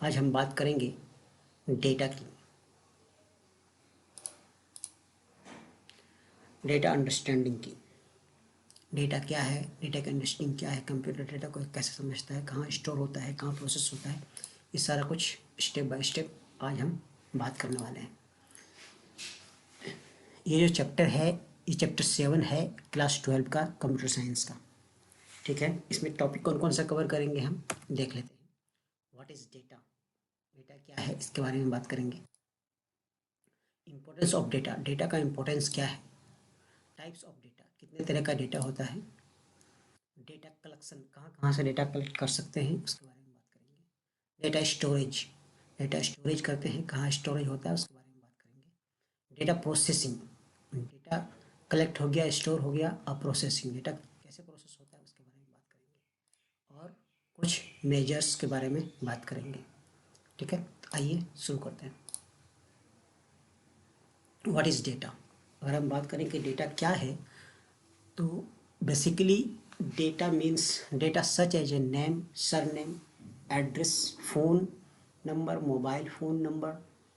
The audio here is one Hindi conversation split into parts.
आज हम बात करेंगे डेटा की। डेटा अंडरस्टैंडिंग की। डेटा क्या है, डेटा की अंडरस्टैंडिंग क्या है, कंप्यूटर डेटा को कैसे समझता है, कहाँ स्टोर होता है, कहाँ प्रोसेस होता है, ये सारा कुछ स्टेप बाय स्टेप आज हम बात करने वाले हैं। ये जो चैप्टर है, ये चैप्टर 7 है क्लास 12 का कंप्यूटर साइंस का। ठीक है, इसमें टॉपिक कौन कौन सा कवर करेंगे हम देख लेते हैं। व्हाट इज़ डेटा, डेटा क्या है इसके बारे में बात करेंगे। इंपॉर्टेंस ऑफ डेटा, डेटा का इंपॉर्टेंस क्या है, टाइप्स ऑफ डेटा, कितने तरह का डेटा होता है, डेटा कलेक्शन, कहाँ कहाँ से डेटा कलेक्ट कर सकते हैं उसके बारे में बात करेंगे। डेटा स्टोरेज, डेटा स्टोरेज करते हैं, कहाँ स्टोरेज होता है उसके बारे में बात करेंगे। डेटा प्रोसेसिंग, डेटा कलेक्ट हो गया, स्टोर हो गया, अब प्रोसेसिंग, डेटा कैसे प्रोसेस होता है उसके बारे में बात करेंगे और कुछ मेजर्स के बारे में बात करेंगे। ठीक है, आइए शुरू करते हैं। व्हाट इज़ डेटा, अगर हम बात करें कि डेटा क्या है, तो basically data means data such as a name, surname, address, phone number, mobile phone number,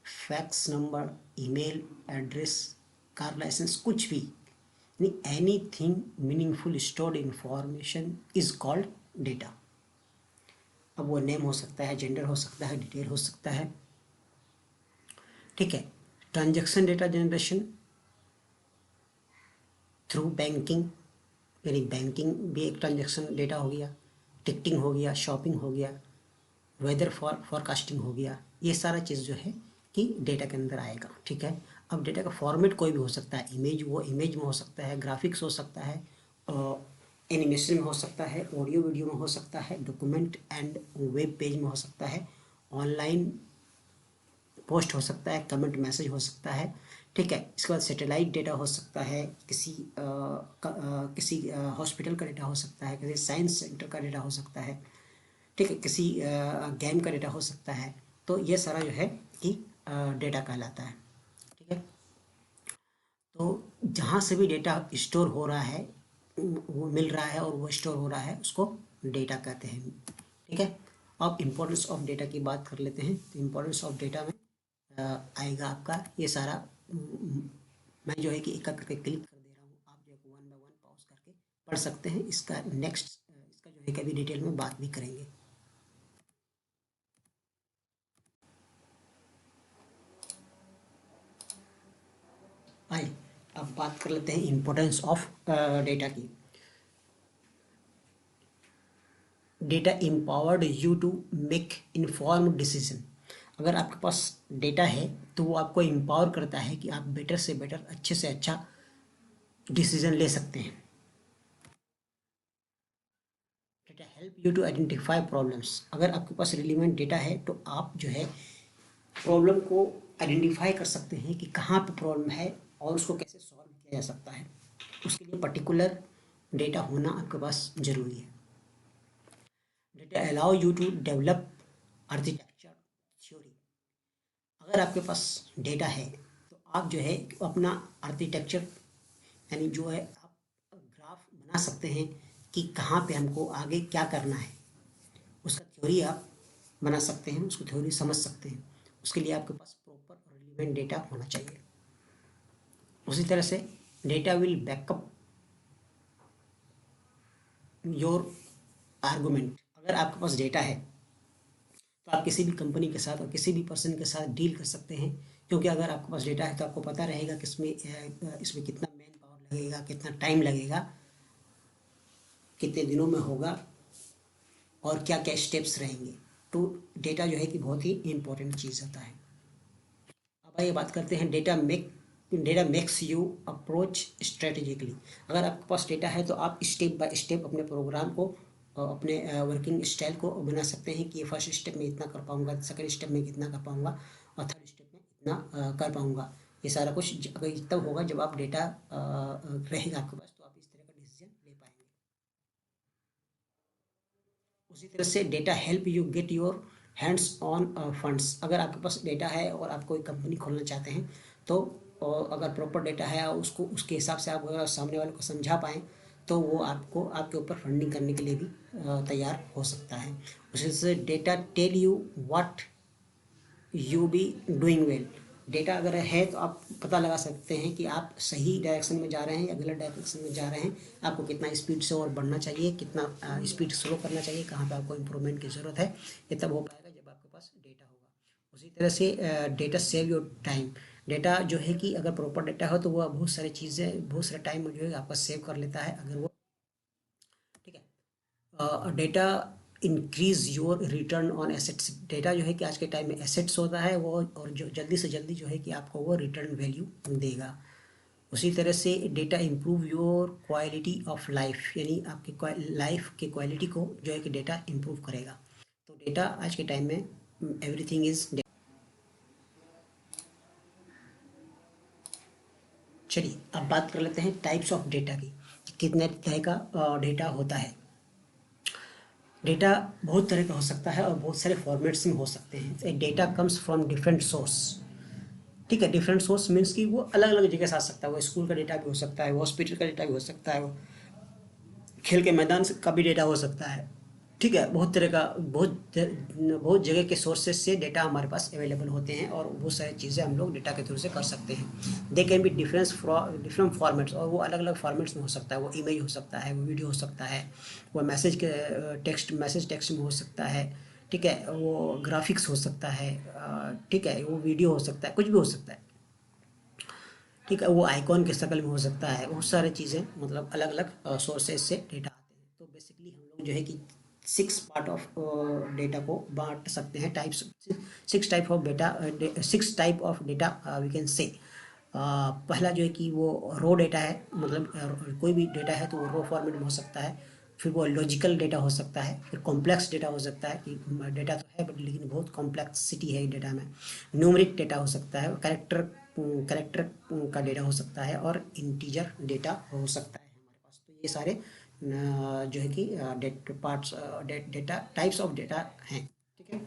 fax number, email address, car licence, कुछ भी, यानी anything meaningful stored information is called data. अब वो नेम हो सकता है, जेंडर हो सकता है, डिटेल हो सकता है। ठीक है, transaction data generation through banking, यानी बैंकिंग भी एक ट्रांजेक्शन डेटा हो गया, टिकटिंग हो गया, शॉपिंग हो गया, वेदर फॉरकास्टिंग हो गया, ये सारा चीज़ जो है कि डेटा के अंदर आएगा। ठीक है, अब डेटा का फॉर्मेट कोई भी हो सकता है, इमेज वो इमेज में हो सकता है, ग्राफिक्स हो सकता है, एनिमेशन में हो सकता है, ऑडियो वीडियो में हो सकता है, डॉक्यूमेंट एंड वेब पेज में हो सकता है, ऑनलाइन पोस्ट हो सकता है, कमेंट मैसेज हो सकता है। ठीक है, इसके बाद सैटेलाइट डेटा हो सकता है, किसी हॉस्पिटल का डेटा हो सकता है, किसी साइंस सेंटर का डेटा हो सकता है। ठीक है, किसी गेम का डेटा हो सकता है। तो ये सारा जो है कि डेटा कहलाता है। ठीक है, तो जहाँ से भी डेटा स्टोर हो रहा है, वो मिल रहा है और वो स्टोर हो रहा है, उसको डेटा कहते हैं। ठीक है, अब इम्पोर्टेंस ऑफ डेटा की बात कर लेते हैं। तो इम्पोर्टेंस ऑफ डेटा में आएगा आपका ये सारा। मैं जो है कि एक एक करके क्लिक कर दे रहा हूँ, आप जो है वन बाय वन पॉज करके पढ़ सकते हैं। इसका नेक्स्ट इसका जो है कि अभी डिटेल में बात भी करेंगे। आइए अब बात कर लेते हैं इम्पोर्टेंस ऑफ डेटा की। Data empowered you to make informed decision, अगर आपके पास डेटा है तो वो आपको एम्पावर करता है कि आप बेटर से बेटर, अच्छे से अच्छा डिसीजन ले सकते हैं। Data help you to identify problems, अगर आपके पास रिलेवेंट डेटा है तो आप जो है प्रॉब्लम को आइडेंटिफाई कर सकते हैं कि कहाँ पे प्रॉब्लम है और उसको कैसे सॉल्व किया जा सकता है। उसके लिए पर्टिकुलर डेटा होना आपके पास ज़रूरी है। Data allow you to develop architecture theory, अगर आपके पास डेटा है तो आप जो है अपना आर्किटेक्चर, यानी जो है आप ग्राफ बना सकते हैं कि कहाँ पे हमको आगे क्या करना है, उसका थ्योरी आप बना सकते हैं, उसको थ्योरी समझ सकते हैं। उसके लिए आपके पास प्रॉपर और रिलेवेंट डेटा होना चाहिए। उसी तरह से data will backup your argument, अगर आपके पास डेटा है तो आप किसी भी कंपनी के साथ और किसी भी पर्सन के साथ डील कर सकते हैं। क्योंकि अगर आपके पास डेटा है तो आपको पता रहेगा कि इसमें कितना मैन पावर लगेगा, कितना टाइम लगेगा, कितने दिनों में होगा और क्या क्या स्टेप्स रहेंगे। तो डेटा जो है कि बहुत ही इम्पोर्टेंट चीज़ होता है। अब आइए बात करते हैं data makes you approach strategically, अगर आपके पास डेटा है तो आप स्टेप बाय स्टेप अपने प्रोग्राम को अपने वर्किंग स्टाइल को बना सकते हैं कि ये फर्स्ट स्टेप में इतना कर पाऊंगा, सेकंड स्टेप में कितना कर पाऊंगा और थर्ड स्टेप में इतना कर पाऊंगा। ये सारा कुछ अगर तब होगा जब आप डेटा रहेगा आपके पास, तो आप इस तरह का डिसीजन ले पाएंगे। उसी तरह से data help you get your hands on funds, अगर आपके पास डेटा है और आप कोई कंपनी खोलना चाहते हैं तो अगर प्रॉपर डेटा है और उसको उसके हिसाब से आप अगर सामने वाले को समझा पाएँ तो वो आपको आपके ऊपर फंडिंग करने के लिए भी तैयार हो सकता है। उसी से data tell you what you be doing well. Data अगर है तो आप पता लगा सकते हैं कि आप सही डायरेक्शन में जा रहे हैं या गलत डायरेक्शन में जा रहे हैं, आपको कितना स्पीड से और बढ़ना चाहिए, कितना स्पीड स्लो करना चाहिए, कहाँ पे आपको इम्प्रूवमेंट की ज़रूरत है। ये तब हो पाएगा जब आपके पास डेटा होगा। उसी तरह से data save your time. Data जो है कि अगर प्रॉपर डेटा हो तो वह बहुत सारी चीज़ें, बहुत सारे टाइम जो है आपका सेव कर लेता है अगर वो, ठीक है। Data increase your return on assets. Data जो है कि आज के टाइम में एसेट्स होता है वो, और जो जल्दी से जल्दी जो है कि आपको वो रिटर्न वैल्यू देगा। उसी तरह से data improve your quality of life, यानी आपके लाइफ के क्वालिटी को जो है कि डेटा इम्प्रूव करेगा। तो डेटा आज के टाइम में एवरीथिंग इज। चलिए अब बात कर लेते हैं टाइप्स ऑफ डेटा की, कितने तरह का डेटा होता है। डेटा बहुत तरह का हो सकता है और बहुत सारे फॉर्मेट्स में हो सकते हैं। Data comes from different source, ठीक है। डिफरेंट सोर्स मीन्स कि वो अलग अलग जगह से आ सकता है। वो स्कूल का डेटा भी हो सकता है, वो हॉस्पिटल का डेटा भी हो सकता है, वो खेल के मैदान से का भी डेटा हो सकता है, ठीक है। बहुत तरह का, बहुत जगह के सोर्सेज से डेटा हमारे पास अवेलेबल होते हैं और बहुत सारी चीज़ें हम लोग डेटा के थ्रू से कर सकते हैं। They can be different formats, और वो अलग अलग फॉर्मेट्स में हो सकता है। वो इमेज हो सकता है, वो वीडियो हो सकता है, वो मैसेज टेक्स्ट में हो सकता है, ठीक है। वो ग्राफिक्स हो सकता है, ठीक है। वो वीडियो हो सकता है, कुछ भी हो सकता है, ठीक है। वो आइकॉन के शक्ल में हो सकता है। बहुत सारी चीज़ें, मतलब अलग अलग सोर्सेज से डेटा आते हैं। तो बेसिकली हम लोग जो है कि 6 पार्ट ऑफ डेटा को बांट सकते हैं, types, 6 type of data, 6 type of data we can say. पहला जो है कि वो रो डेटा है, मतलब कोई भी डेटा है तो वो रो फॉर्मेट में हो सकता है। फिर वो लॉजिकल डेटा हो सकता है, फिर कॉम्प्लेक्स डेटा हो सकता है कि डेटा तो है बट लेकिन बहुत कॉम्प्लेक्सिटी है डेटा में। न्यूमरिक डेटा हो सकता है, करेक्टर का डेटा हो सकता है, और इंटीजर डेटा हो सकता है हमारे पास। तो ये सारे जो है कि डेटा टाइप्स ऑफ डेटा हैं, ठीक है।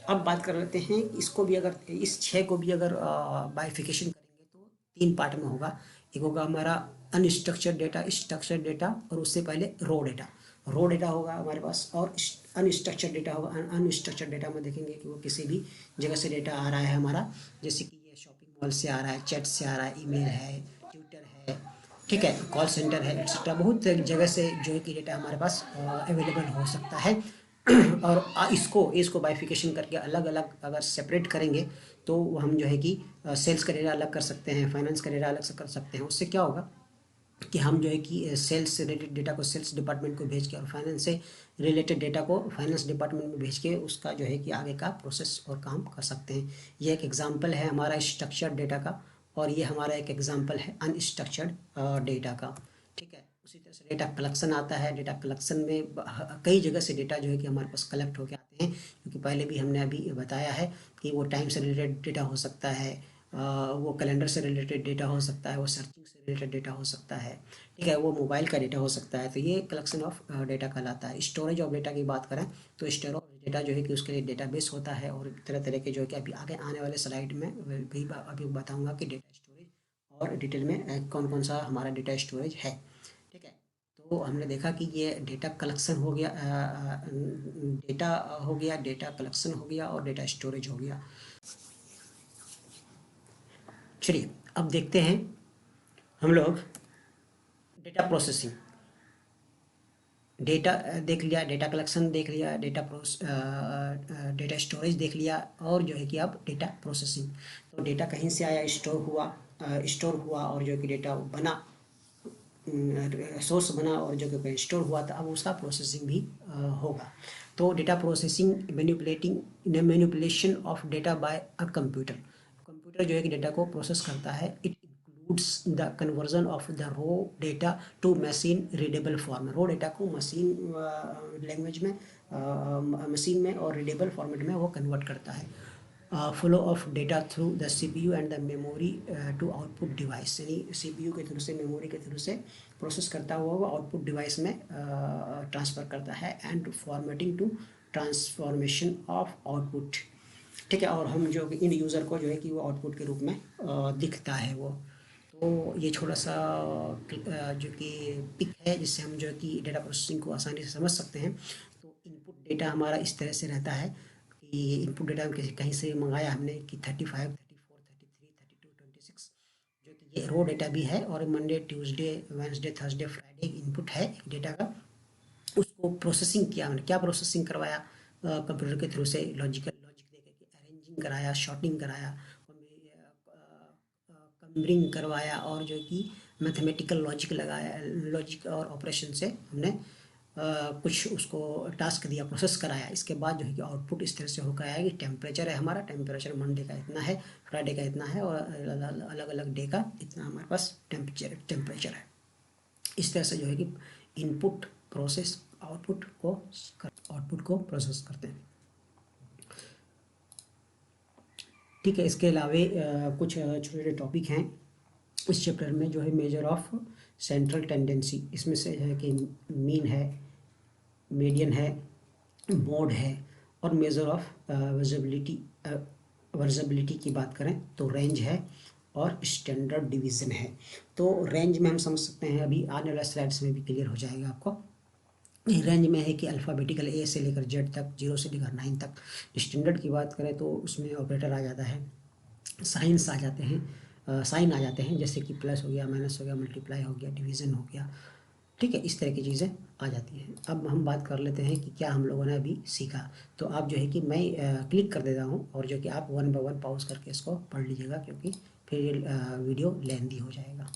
अब बात कर लेते हैं कि इसको भी अगर, इस 6 को भी अगर बाइफिकेशन करेंगे तो 3 पार्ट में होगा। एक होगा हमारा अनस्ट्रक्चर्ड डेटा, स्ट्रक्चर्ड डेटा, और उससे पहले रो डेटा। रो डेटा होगा हमारे पास, और अनस्ट्रक्चर्ड डेटा होगा। अनस्ट्रक्चर्ड डेटा में देखेंगे कि वो किसी भी जगह से डेटा आ रहा है हमारा, जैसे कि ये शॉपिंग मॉल से आ रहा है, चैट से आ रहा है, ईमेल है, ट्विटर है, ठीक है, कॉल सेंटर है, एक्सेट्रा। बहुत जगह से जो है कि डेटा हमारे पास अवेलेबल हो सकता है। और इसको बाइफिकेशन करके अलग अलग अगर सेपरेट करेंगे तो हम जो है कि सेल्स का डेटा अलग कर सकते हैं, फाइनेंस का डेटा अलग से कर सकते हैं। उससे क्या होगा कि हम जो है कि सेल्स से रिलेटेड डेटा को सेल्स डिपार्टमेंट को भेज के, और फाइनेंस से रिलेटेड डेटा को फाइनेंस डिपार्टमेंट में भेज के उसका जो है कि आगे का प्रोसेस और काम कर सकते हैं। ये एक एग्जांपल है हमारा स्ट्रक्चर्ड डेटा का, और ये हमारा एक एग्जांपल है अनस्ट्रक्चर्ड डेटा का, ठीक है। उसी तरह से डेटा कलेक्शन आता है। डेटा कलेक्शन में कई जगह से डेटा जो है कि हमारे पास कलेक्ट होकर आते हैं, क्योंकि पहले भी हमने अभी बताया है कि वो टाइम से रिलेटेड डेटा हो सकता है, वो कैलेंडर से रिलेटेड डेटा हो सकता है, वो सर्चिंग से रिलेटेड डेटा हो सकता है, ठीक है। वो मोबाइल का डेटा हो सकता है। तो ये कलेक्शन ऑफ डेटा कहलाता है। स्टोरेज ऑफ डेटा की बात करें तो स्टोरेज डेटा जो है कि उसके लिए डेटाबेस होता है, और तरह तरह के जो है कि अभी आगे आने वाले स्लाइड में भी अभी बताऊंगा कि डेटा स्टोरेज और डिटेल में कौन कौन सा हमारा डेटा स्टोरेज है, ठीक है। तो हमने देखा कि ये डेटा कलेक्शन हो गया, डेटा हो गया, डेटा कलेक्शन हो गया, और डेटा स्टोरेज हो गया। चलिए अब देखते हैं हम लोग डेटा प्रोसेसिंग। डेटा देख लिया, डेटा कलेक्शन देख लिया, डेटा स्टोरेज देख लिया, और जो है कि अब डेटा प्रोसेसिंग। तो डेटा कहीं से आया, स्टोर हुआ, और जो कि डेटा बना, सोर्स बना, और जो कि स्टोर हुआ था, अब उसका प्रोसेसिंग भी होगा। तो data processing manipulation of data by a computer. Computer जो है कि डेटा को प्रोसेस करता है। It includes the conversion of the raw data to machine readable form. Raw data को मशीन लैंग्वेज में, मशीन में और रीडेबल फॉर्मेट में वो कन्वर्ट करता है। Flow of data through the CPU and the memory to output device, यानी सीपीयू के थ्रू से, मेमोरी के थ्रू से प्रोसेस करता हुआ वो आउटपुट डिवाइस में ट्रांसफ़र करता है। And formatting to transformation of output, ठीक है। और हम जो इन यूज़र को जो है कि वो आउटपुट के रूप में दिखता है वो। तो ये छोटा सा जो कि पिक है, जिससे हम जो है कि डेटा प्रोसेसिंग को आसानी से समझ सकते हैं। तो इनपुट डेटा हमारा इस तरह से रहता है कि ये इनपुट डेटा कहीं से मंगाया हमने कि 35, 34, 33, 32, 26, जो कि ये रो डेटा भी है, और Monday, Tuesday, Wednesday, Thursday, Friday input है डेटा का। उसको प्रोसेसिंग किया हमने। क्या प्रोसेसिंग करवाया? कंप्यूटर के थ्रू से लॉजिक देकर के अरेंजिंग कराया, शॉर्टिंग कराया, कम्बरिंग करवाया, और जो कि मैथमेटिकल लॉजिक लगाया, लॉजिक और ऑपरेशन से हमने कुछ उसको टास्क दिया, प्रोसेस कराया। इसके बाद जो है कि आउटपुट इस तरह से होकर आया कि टेम्परेचर है हमारा, टेम्परेचर मंडे का इतना है, फ्राइडे का इतना है, और अलग अलग डे का इतना हमारे पास टेम्परेचर है। इस तरह से जो है कि इनपुट प्रोसेस आउटपुट को प्रोसेस करते हैं। ठीक है, इसके अलावे कुछ छोटे छोटे टॉपिक हैं इस चैप्टर में, जो है मेजर ऑफ सेंट्रल टेंडेंसी। इसमें से है कि मीन है, मीडियन है, मोड है, और मेजर ऑफ वर्जिबिलिटी की बात करें तो रेंज है और स्टैंडर्ड डिवीज़न है। तो रेंज में हम समझ सकते हैं, अभी आने वाले स्लाइड्स में भी क्लियर हो जाएगा आपको। रेंज में है कि अल्फ़ाबेटिकल ए से लेकर जेड तक, 0 से लेकर 9 तक। स्टैंडर्ड की बात करें तो उसमें ऑपरेटर आ जाता है, साइंस आ जाते हैं, साइन आ जाते हैं, जैसे कि प्लस हो गया, माइनस हो गया, मल्टीप्लाई हो गया, डिवीज़न हो गया। ठीक है, इस तरह की चीज़ें आ जाती हैं। अब हम बात कर लेते हैं कि क्या हम लोगों ने अभी सीखा। तो आप जो है कि मैं क्लिक कर देता हूँ, और जो कि आप 1 बाय 1 पॉज करके इसको पढ़ लीजिएगा, क्योंकि फिर ये वीडियो लेंदी हो जाएगा।